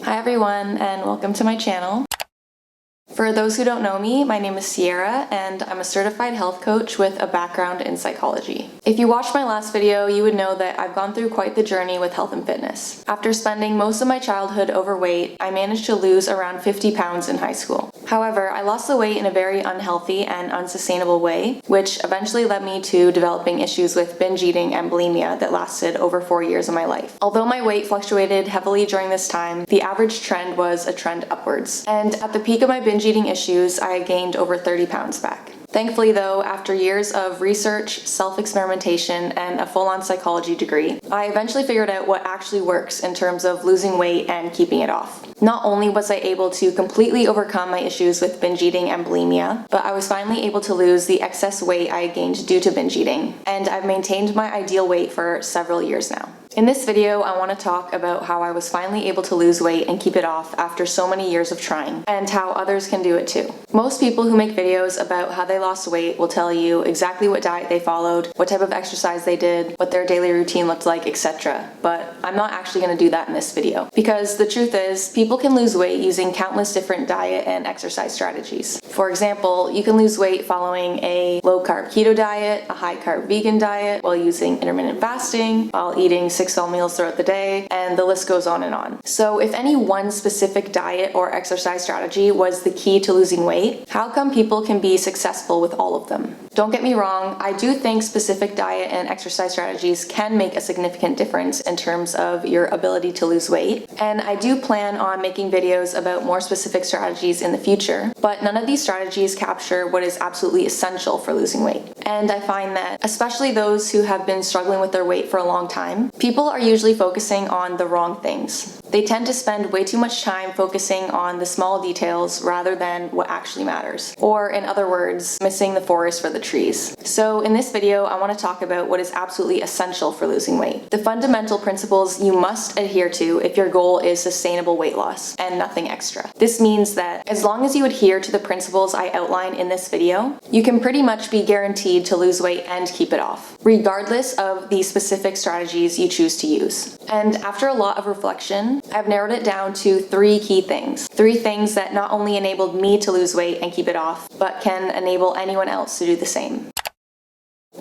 Hi everyone, and welcome to my channel. For those who don't know me, my name is Sierra, and I'm a certified health coach with a background in psychology. If you watched my last video, you would know that I've gone through quite the journey with health and fitness. After spending most of my childhood overweight, I managed to lose around 50 pounds in high school. However, I lost the weight in a very unhealthy and unsustainable way, which eventually led me to developing issues with binge eating and bulimia that lasted over 4 years of my life. Although my weight fluctuated heavily during this time, the average trend was a trend upwards. And at the peak of my binge eating issues, I gained over 30 pounds back. Thankfully though, after years of research, self-experimentation, and a full-on psychology degree, I eventually figured out what actually works in terms of losing weight and keeping it off. Not only was I able to completely overcome my issues with binge eating and bulimia, but I was finally able to lose the excess weight I gained due to binge eating, and I've maintained my ideal weight for several years now. In this video, I want to talk about how I was finally able to lose weight and keep it off after so many years of trying, and how others can do it too. Most people who make videos about how they lost weight will tell you exactly what diet they followed, what type of exercise they did, what their daily routine looked like, etc. But I'm not actually going to do that in this video, because the truth is, people can lose weight using countless different diet and exercise strategies. For example, you can lose weight following a low-carb keto diet, a high-carb vegan diet, while using intermittent fasting, while eating 6 meals throughout the day, and the list goes on and on. So if any one specific diet or exercise strategy was the key to losing weight, how come people can be successful with all of them? Don't get me wrong, I do think specific diet and exercise strategies can make a significant difference in terms of your ability to lose weight, and I do plan on making videos about more specific strategies in the future, but none of these strategies capture what is absolutely essential for losing weight. And I find that, especially those who have been struggling with their weight for a long time, people are usually focusing on the wrong things. They tend to spend way too much time focusing on the small details rather than what actually matters. Or in other words, missing the forest for the trees. So in this video, I want to talk about what is absolutely essential for losing weight. The fundamental principles you must adhere to if your goal is sustainable weight loss and nothing extra. This means that as long as you adhere to the principles I outline in this video, you can pretty much be guaranteed to lose weight and keep it off, regardless of the specific strategies you choose to use. And after a lot of reflection, I've narrowed it down to 3 key things. 3 things that not only enabled me to lose weight and keep it off, but can enable anyone else to do the same.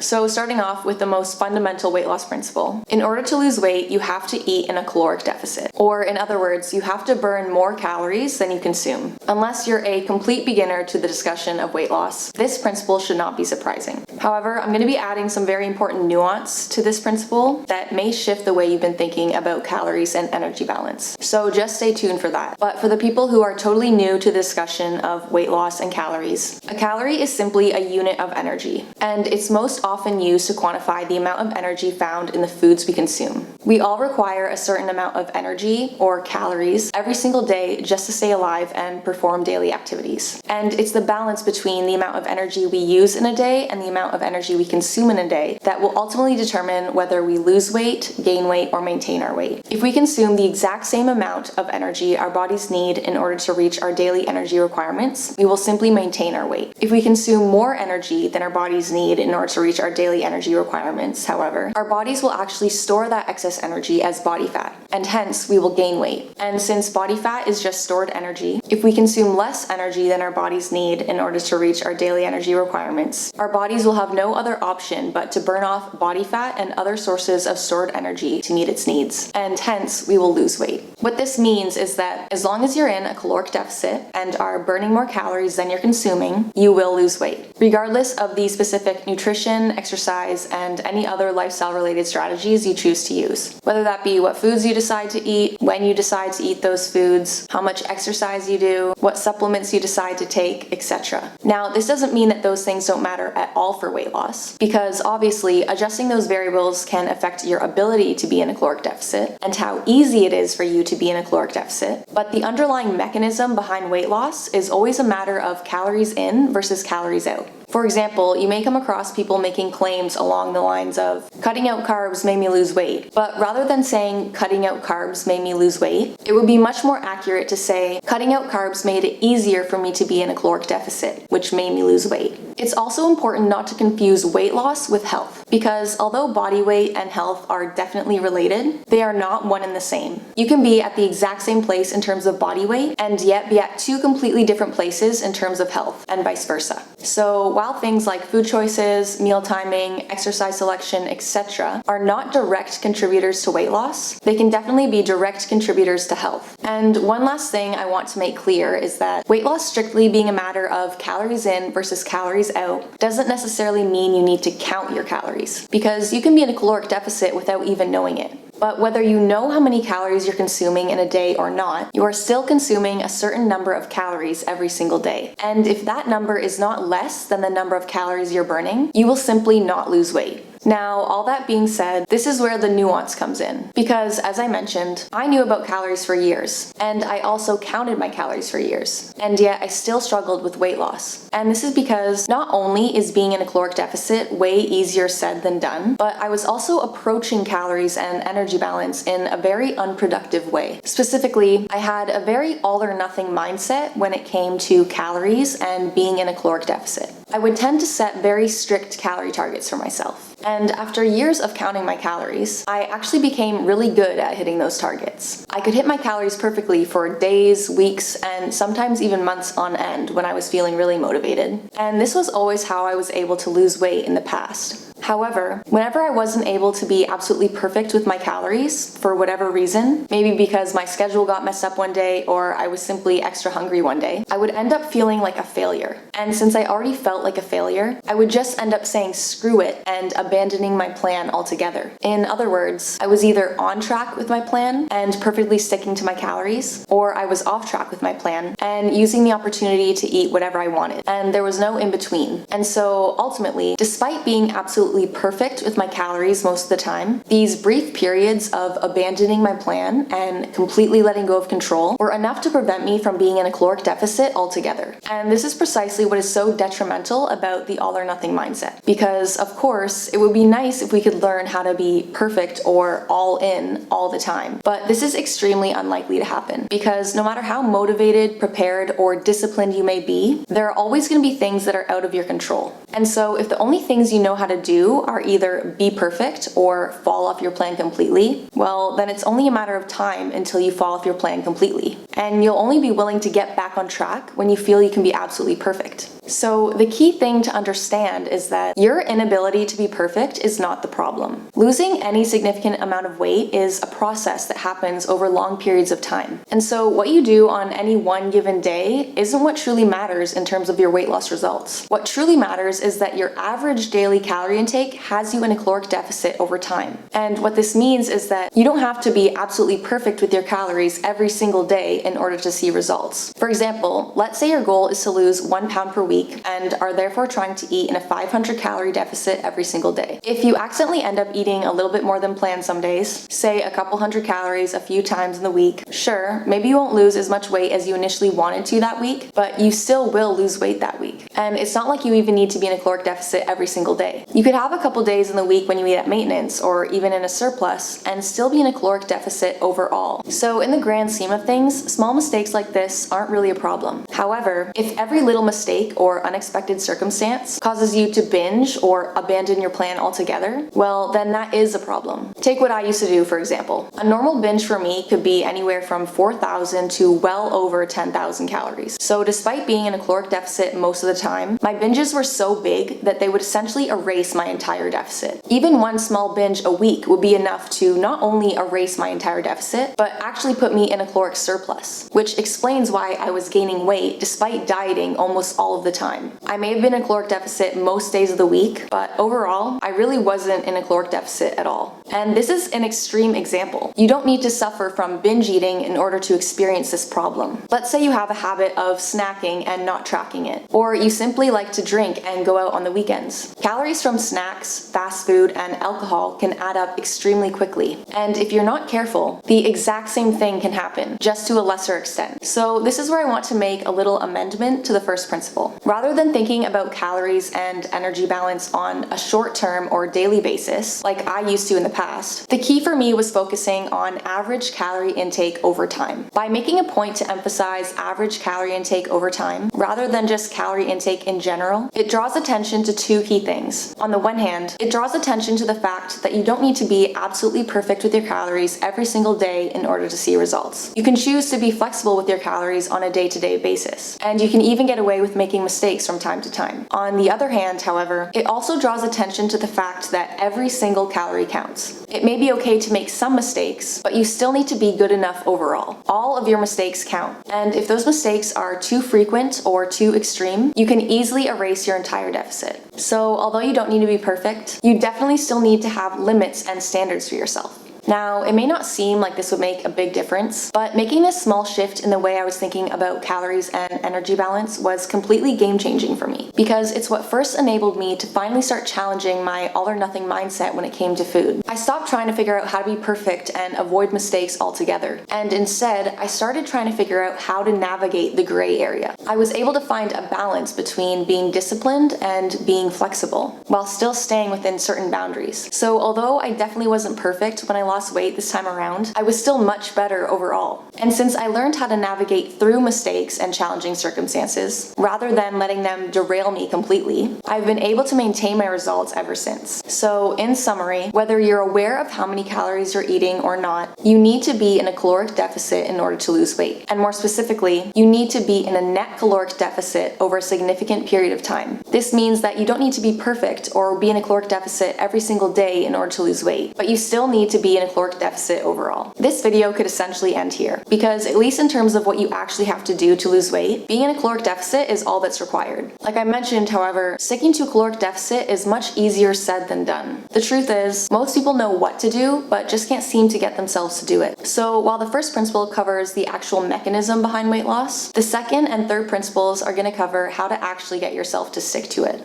So starting off with the most fundamental weight loss principle. In order to lose weight, you have to eat in a caloric deficit. Or in other words, you have to burn more calories than you consume. Unless you're a complete beginner to the discussion of weight loss, this principle should not be surprising. However, I'm going to be adding some very important nuance to this principle that may shift the way you've been thinking about calories and energy balance. So just stay tuned for that. But for the people who are totally new to the discussion of weight loss and calories, a calorie is simply a unit of energy, and it's most often used to quantify the amount of energy found in the foods we consume. We all require a certain amount of energy, or calories, every single day just to stay alive and perform daily activities. And it's the balance between the amount of energy we use in a day and the amount of energy we consume in a day that will ultimately determine whether we lose weight, gain weight, or maintain our weight. If we consume the exact same amount of energy our bodies need in order to reach our daily energy requirements, we will simply maintain our weight. If we consume more energy than our bodies need in order to reach our daily energy requirements, however, our bodies will actually store that excess energy as body fat, and hence we will gain weight. And since body fat is just stored energy, if we consume less energy than our bodies need in order to reach our daily energy requirements, our bodies will have no other option but to burn off body fat and other sources of stored energy to meet its needs, and hence we will lose weight. What this means is that as long as you're in a caloric deficit and are burning more calories than you're consuming, you will lose weight, regardless of the specific nutrition, exercise, and any other lifestyle-related strategies you choose to use. Whether that be what foods you decide to eat, when you decide to eat those foods, how much exercise you do, what supplements you decide to take, etc. Now, this doesn't mean that those things don't matter at all for weight loss, because obviously adjusting those variables can affect your ability to be in a caloric deficit and how easy it is for you to be in a caloric deficit. But the underlying mechanism behind weight loss is always a matter of calories in versus calories out. For example, you may come across people making claims along the lines of, cutting out carbs made me lose weight. But rather than saying, cutting out carbs made me lose weight, it would be much more accurate to say, cutting out carbs made it easier for me to be in a caloric deficit, which made me lose weight. It's also important not to confuse weight loss with health, because although body weight and health are definitely related, they are not one and the same. You can be at the exact same place in terms of body weight and yet be at two completely different places in terms of health, and vice versa. So while things like food choices, meal timing, exercise selection, etc. are not direct contributors to weight loss, they can definitely be direct contributors to health. And one last thing I want to make clear is that weight loss strictly being a matter of calories in versus calories out doesn't necessarily mean you need to count your calories, because you can be in a caloric deficit without even knowing it. But whether you know how many calories you're consuming in a day or not, you are still consuming a certain number of calories every single day. And if that number is not less than the number of calories you're burning, you will simply not lose weight. Now, all that being said, this is where the nuance comes in. Because, as I mentioned, I knew about calories for years, and I also counted my calories for years, and yet I still struggled with weight loss. And this is because not only is being in a caloric deficit way easier said than done, but I was also approaching calories and energy balance in a very unproductive way. Specifically, I had a very all or nothing mindset when it came to calories and being in a caloric deficit. I would tend to set very strict calorie targets for myself. And after years of counting my calories, I actually became really good at hitting those targets. I could hit my calories perfectly for days, weeks, and sometimes even months on end when I was feeling really motivated. And this was always how I was able to lose weight in the past. However, whenever I wasn't able to be absolutely perfect with my calories, for whatever reason, maybe because my schedule got messed up one day or I was simply extra hungry one day, I would end up feeling like a failure. And since I already felt like a failure, I would just end up saying screw it and abandoning my plan altogether. In other words, I was either on track with my plan and perfectly sticking to my calories, or I was off track with my plan and using the opportunity to eat whatever I wanted. And there was no in between. And so ultimately, despite being absolutely perfect with my calories most of the time, these brief periods of abandoning my plan and completely letting go of control were enough to prevent me from being in a caloric deficit altogether. And this is precisely what is so detrimental about the all or nothing mindset. Because, of course, it would be nice if we could learn how to be perfect or all in all the time. But this is extremely unlikely to happen, because no matter how motivated, prepared, or disciplined you may be, there are always going to be things that are out of your control. And so if the only things you know how to do are either be perfect or fall off your plan completely, well, then it's only a matter of time until you fall off your plan completely. And you'll only be willing to get back on track when you feel you can be absolutely perfect. So the key thing to understand is that your inability to be perfect is not the problem. Losing any significant amount of weight is a process that happens over long periods of time. And so what you do on any one given day isn't what truly matters in terms of your weight loss results. What truly matters is that your average daily calorie intake has you in a caloric deficit over time. And what this means is that you don't have to be absolutely perfect with your calories every single day in order to see results. For example, let's say your goal is to lose 1 pound per week and are therefore trying to eat in a 500 calorie deficit every single day. If you accidentally end up eating a little bit more than planned some days, say a couple hundred calories a few times in the week, sure, maybe you won't lose as much weight as you initially wanted to that week, but you still will lose weight that week. And it's not like you even need to be in a caloric deficit every single day. You could have a couple days in the week when you eat at maintenance or even in a surplus and still be in a caloric deficit overall. So in the grand scheme of things, small mistakes like this aren't really a problem. However, if every little mistake or unexpected circumstance causes you to binge or abandon your plan altogether, well, then that is a problem. Take what I used to do, for example. A normal binge for me could be anywhere from 4,000 to well over 10,000 calories. So despite being in a caloric deficit most of the time, my binges were so big that they would essentially erase my entire deficit. Even one small binge a week would be enough to not only erase my entire deficit, but actually put me in a caloric surplus, which explains why I was gaining weight despite dieting almost all of the time. I may have been in a caloric deficit most days of the week, but overall, I really wasn't in a caloric deficit at all. And this is an extreme example. You don't need to suffer from binge eating in order to experience this problem. Let's say you have a habit of snacking and not tracking it, or you simply like to drink and go out on the weekends. Calories from snacks, fast food, and alcohol can add up extremely quickly. And if you're not careful, the exact same thing can happen, just to a lesser extent. So this is where I want to make a little amendment to the first principle. Rather than thinking about calories and energy balance on a short-term or daily basis, like I used to in the past, the key for me was focusing on average calorie intake over time. By making a point to emphasize average calorie intake over time, rather than just calorie intake in general, it draws attention to two key things. On the one hand, it draws attention to the fact that you don't need to be absolutely perfect with your calories every single day in order to see results. You can choose to be flexible with your calories on a day-to-day basis, and you can even get away with making mistakes from time to time. On the other hand, however, it also draws attention to the fact that every single calorie counts. It may be okay to make some mistakes, but you still need to be good enough overall. All of your mistakes count, and if those mistakes are too frequent or too extreme, you can easily erase your entire deficit. So although you don't need to be perfect, you definitely still need to have limits and standards for yourself. Now, it may not seem like this would make a big difference, but making this small shift in the way I was thinking about calories and energy balance was completely game-changing for me, because it's what first enabled me to finally start challenging my all-or-nothing mindset when it came to food. I stopped trying to figure out how to be perfect and avoid mistakes altogether, and instead, I started trying to figure out how to navigate the gray area. I was able to find a balance between being disciplined and being flexible, while still staying within certain boundaries. So although I definitely wasn't perfect when I lost weight this time around, I was still much better overall. And since I learned how to navigate through mistakes and challenging circumstances, rather than letting them derail me completely, I've been able to maintain my results ever since. So in summary, whether you're aware of how many calories you're eating or not, you need to be in a caloric deficit in order to lose weight. And more specifically, you need to be in a net caloric deficit over a significant period of time. This means that you don't need to be perfect or be in a caloric deficit every single day in order to lose weight, but you still need to be in a caloric deficit overall. This video could essentially end here, because at least in terms of what you actually have to do to lose weight, being in a caloric deficit is all that's required. Like I mentioned, however, sticking to a caloric deficit is much easier said than done. The truth is, most people know what to do, but just can't seem to get themselves to do it. So while the first principle covers the actual mechanism behind weight loss, the second and third principles are going to cover how to actually get yourself to stick to it.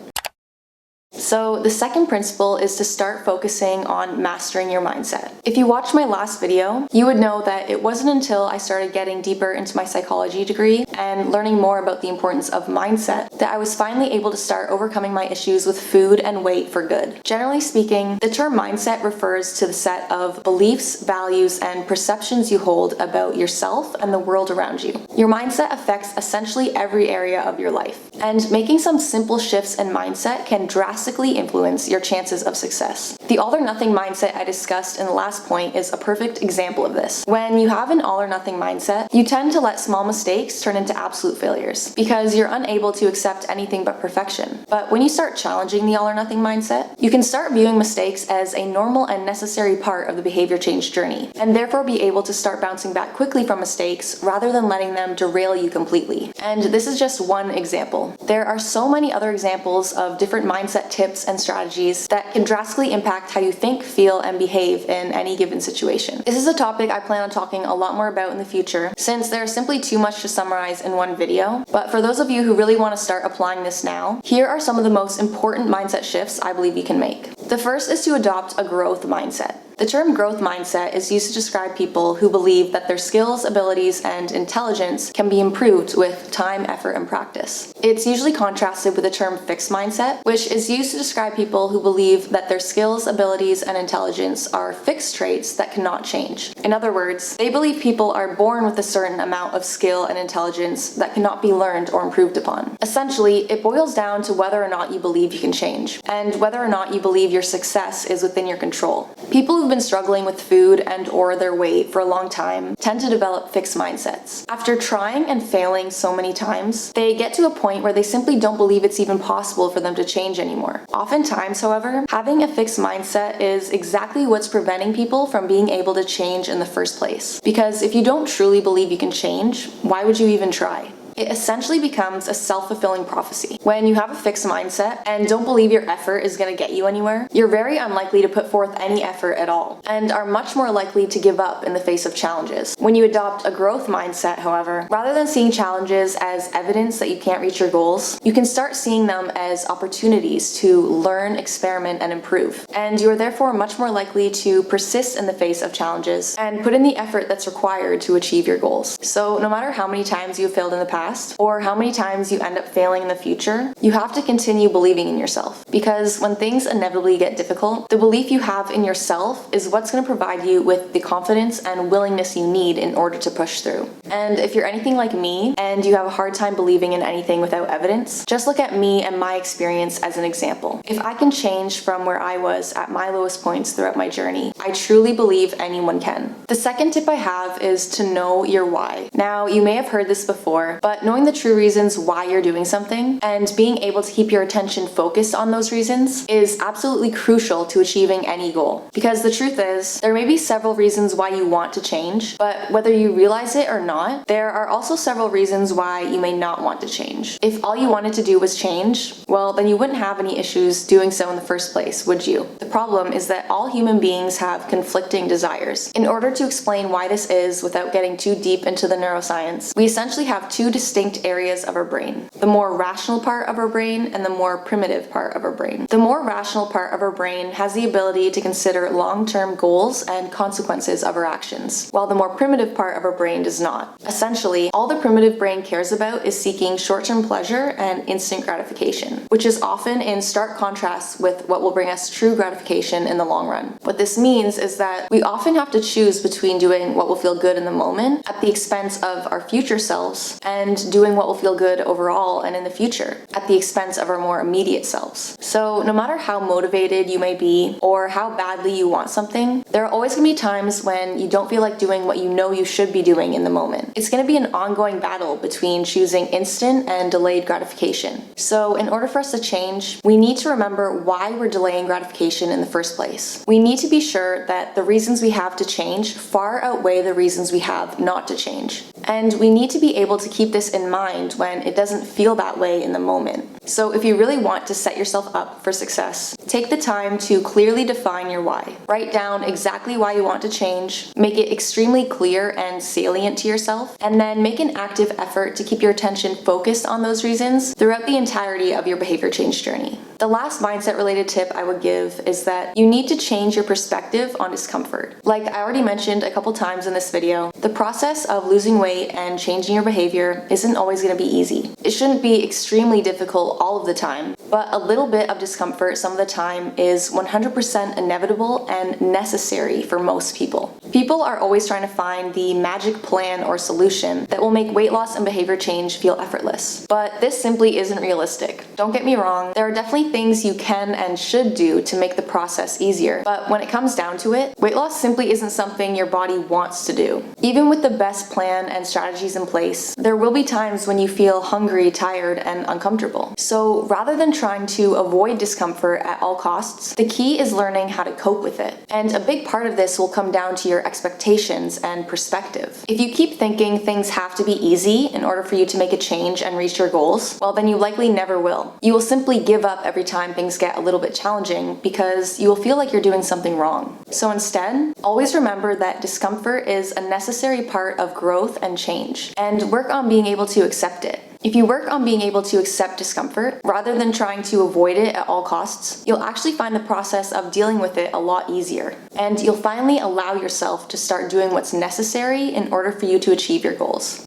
So the second principle is to start focusing on mastering your mindset. If you watched my last video, you would know that it wasn't until I started getting deeper into my psychology degree and learning more about the importance of mindset that I was finally able to start overcoming my issues with food and weight for good. Generally speaking, the term mindset refers to the set of beliefs, values, and perceptions you hold about yourself and the world around you. Your mindset affects essentially every area of your life, and making some simple shifts in mindset can drastically influence your chances of success. The all-or-nothing mindset I discussed in the last point is a perfect example of this. When you have an all-or-nothing mindset, you tend to let small mistakes turn into absolute failures because you're unable to accept anything but perfection. But when you start challenging the all-or-nothing mindset, you can start viewing mistakes as a normal and necessary part of the behavior change journey, and therefore be able to start bouncing back quickly from mistakes rather than letting them derail you completely. And this is just one example. There are so many other examples of different mindset tips and strategies that can drastically impact how you think, feel, and behave in any given situation. This is a topic I plan on talking a lot more about in the future, since there's simply too much to summarize in one video. But for those of you who really want to start applying this now, here are some of the most important mindset shifts I believe you can make. The first is to adopt a growth mindset. The term growth mindset is used to describe people who believe that their skills, abilities, and intelligence can be improved with time, effort, and practice. It's usually contrasted with the term fixed mindset, which is used to describe people who believe that their skills, abilities, and intelligence are fixed traits that cannot change. In other words, they believe people are born with a certain amount of skill and intelligence that cannot be learned or improved upon. Essentially, it boils down to whether or not you believe you can change, and whether or not you believe your success is within your control. People who've been struggling with food and or their weight for a long time tend to develop fixed mindsets. After trying and failing so many times, they get to a point where they simply don't believe it's even possible for them to change anymore. Oftentimes, however, having a fixed mindset is exactly what's preventing people from being able to change in the first place. Because if you don't truly believe you can change, why would you even try? it essentially becomes a self-fulfilling prophecy. When you have a fixed mindset and don't believe your effort is going to get you anywhere, you're very unlikely to put forth any effort at all, and are much more likely to give up in the face of challenges. When you adopt a growth mindset, however, rather than seeing challenges as evidence that you can't reach your goals, you can start seeing them as opportunities to learn, experiment, and improve. And you are therefore much more likely to persist in the face of challenges and put in the effort that's required to achieve your goals. So no matter how many times you've failed in the past, or how many times you end up failing in the future, you have to continue believing in yourself. Because when things inevitably get difficult, the belief you have in yourself is what's going to provide you with the confidence and willingness you need in order to push through. And if you're anything like me, and you have a hard time believing in anything without evidence, just look at me and my experience as an example. If I can change from where I was at my lowest points throughout my journey, I truly believe anyone can. The second tip I have is to know your why. Now, you may have heard this before, but knowing the true reasons why you're doing something and being able to keep your attention focused on those reasons is absolutely crucial to achieving any goal. Because the truth is, there may be several reasons why you want to change, but whether you realize it or not, there are also several reasons why you may not want to change. If all you wanted to do was change, well, then you wouldn't have any issues doing so in the first place, would you? The problem is that all human beings have conflicting desires. In order to explain why this is without getting too deep into the neuroscience, we essentially have two distinct areas of our brain: the more rational part of our brain and the more primitive part of our brain. The more rational part of our brain has the ability to consider long-term goals and consequences of our actions, while the more primitive part of our brain does not. Essentially, all the primitive brain cares about is seeking short-term pleasure and instant gratification, which is often in stark contrast with what will bring us true gratification in the long run. What this means is that we often have to choose between doing what will feel good in the moment at the expense of our future selves and doing what will feel good overall and in the future at the expense of our more immediate selves. So no matter how motivated you may be or how badly you want something, there are always going to be times when you don't feel like doing what you know you should be doing in the moment. It's going to be an ongoing battle between choosing instant and delayed gratification. So in order for us to change, we need to remember why we're delaying gratification in the first place. We need to be sure that the reasons we have to change far outweigh the reasons we have not to change. And we need to be able to keep this in mind when it doesn't feel that way in the moment. So if you really want to set yourself up for success, take the time to clearly define your why. Write down exactly why you want to change, make it extremely clear and salient to yourself, and then make an active effort to keep your attention focused on those reasons throughout the entirety of your behavior change journey. The last mindset-related tip I would give is that you need to change your perspective on discomfort. Like I already mentioned a couple times in this video, the process of losing weight and changing your behavior isn't always going to be easy. It shouldn't be extremely difficult all of the time, but a little bit of discomfort some of the time is 100% inevitable and necessary for most people. People are always trying to find the magic plan or solution that will make weight loss and behavior change feel effortless. But this simply isn't realistic. Don't get me wrong, there are definitely things you can and should do to make the process easier. But when it comes down to it, weight loss simply isn't something your body wants to do. Even with the best plan and strategies in place, there will be times when you feel hungry, tired, and uncomfortable. So rather than trying to avoid discomfort at all costs, the key is learning how to cope with it. And a big part of this will come down to your expectations and perspective. If you keep thinking things have to be easy in order for you to make a change and reach your goals, well, then you likely never will. You will simply give up every time things get a little bit challenging because you will feel like you're doing something wrong. So instead, always remember that discomfort is a necessary part of growth and change, and work on being able to accept it. If you work on being able to accept discomfort, rather than trying to avoid it at all costs, you'll actually find the process of dealing with it a lot easier. And you'll finally allow yourself to start doing what's necessary in order for you to achieve your goals.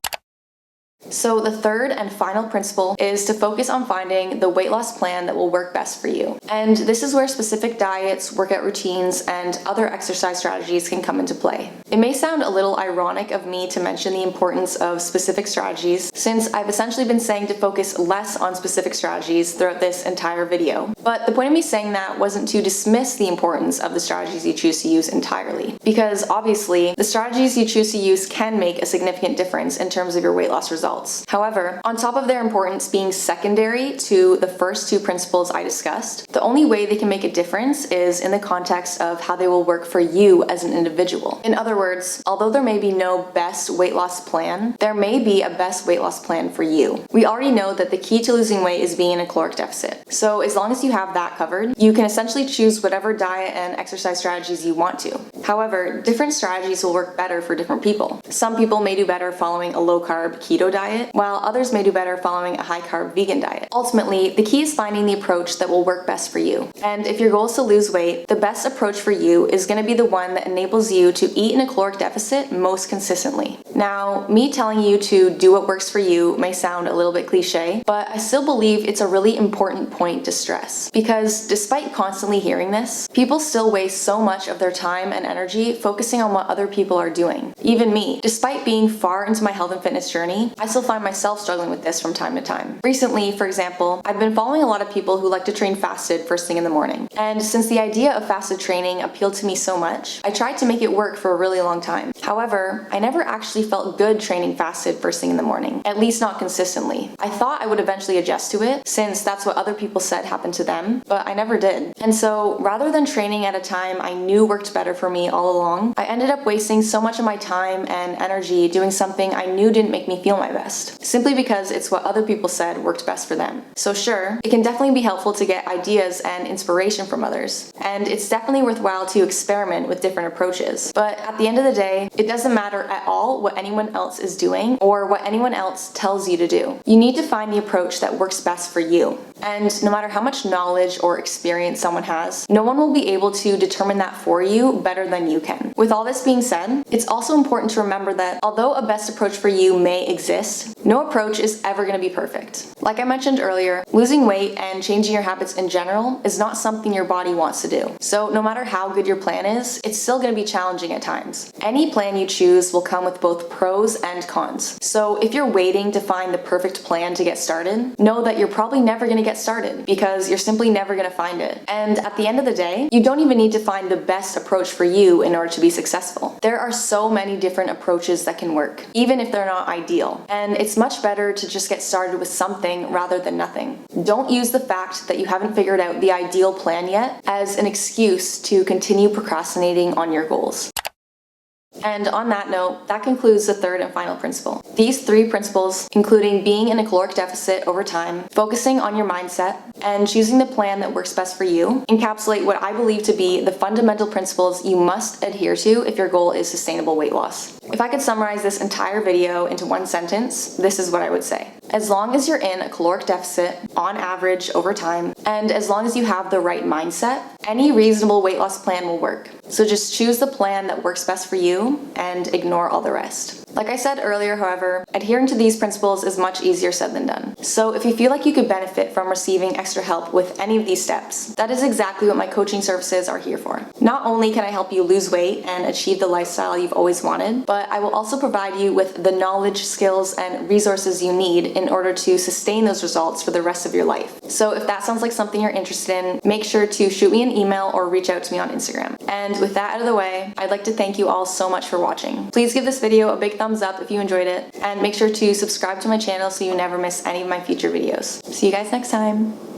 So the third and final principle is to focus on finding the weight loss plan that will work best for you. And this is where specific diets, workout routines, and other exercise strategies can come into play. It may sound a little ironic of me to mention the importance of specific strategies, since I've essentially been saying to focus less on specific strategies throughout this entire video. But the point of me saying that wasn't to dismiss the importance of the strategies you choose to use entirely, because obviously the strategies you choose to use can make a significant difference in terms of your weight loss results. results. However, on top of their importance being secondary to the first two principles I discussed, the only way they can make a difference is in the context of how they will work for you as an individual. In other words, although there may be no best weight loss plan, there may be a best weight loss plan for you. We already know that the key to losing weight is being in a caloric deficit. So as long as you have that covered, you can essentially choose whatever diet and exercise strategies you want to. However, different strategies will work better for different people. Some people may do better following a low-carb keto diet, while others may do better following a high-carb vegan diet. Ultimately, the key is finding the approach that will work best for you. And if your goal is to lose weight, the best approach for you is going to be the one that enables you to eat in a caloric deficit most consistently. Now, me telling you to do what works for you may sound a little bit cliche, but I still believe it's a really important point to stress. Because despite constantly hearing this, people still waste so much of their time and energy focusing on what other people are doing. Even me, despite being far into my health and fitness journey, I still find myself struggling with this from time to time. Recently, for example, I've been following a lot of people who like to train fasted first thing in the morning. And since the idea of fasted training appealed to me so much, I tried to make it work for a really long time. However, I never actually felt good training fasted first thing in the morning, at least not consistently. I thought I would eventually adjust to it, since that's what other people said happened to them, but I never did. And so, rather than training at a time I knew worked better for me all along, I ended up wasting so much of my time and energy doing something I knew didn't make me feel my best, simply because it's what other people said worked best for them. So sure, it can definitely be helpful to get ideas and inspiration from others, and it's definitely worthwhile to experiment with different approaches. But at the end of the day, it doesn't matter at all what anyone else is doing or what anyone else tells you to do. You need to find the approach that works best for you. And no matter how much knowledge or experience someone has, no one will be able to determine that for you better than you can. With all this being said, it's also important to remember that although a best approach for you may exist, no approach is ever going to be perfect. Like I mentioned earlier, losing weight and changing your habits in general is not something your body wants to do. So no matter how good your plan is, it's still going to be challenging at times. Any plan you choose will come with both pros and cons. So if you're waiting to find the perfect plan to get started, know that you're probably never going to get started because you're simply never going to find it. And at the end of the day, you don't even need to find the best approach for you in order to be successful. There are so many different approaches that can work, even if they're not ideal. And it's much better to just get started with something rather than nothing. Don't use the fact that you haven't figured out the ideal plan yet as an excuse to continue procrastinating on your goals. And on that note, that concludes the third and final principle. These three principles, including being in a caloric deficit over time, focusing on your mindset, and choosing the plan that works best for you, encapsulate what I believe to be the fundamental principles you must adhere to if your goal is sustainable weight loss. If I could summarize this entire video into one sentence, this is what I would say. As long as you're in a caloric deficit, on average over time, and as long as you have the right mindset, any reasonable weight loss plan will work. So just choose the plan that works best for you and ignore all the rest. Like I said earlier, however, adhering to these principles is much easier said than done. So if you feel like you could benefit from receiving extra help with any of these steps, that is exactly what my coaching services are here for. Not only can I help you lose weight and achieve the lifestyle you've always wanted, but I will also provide you with the knowledge, skills, and resources you need in order to sustain those results for the rest of your life. So if that sounds like something you're interested in, make sure to shoot me an email or reach out to me on Instagram. And with that out of the way, I'd like to thank you all so much for watching. Please give this video a big thumbs up if you enjoyed it, and make sure to subscribe to my channel so you never miss any of my future videos. See you guys next time.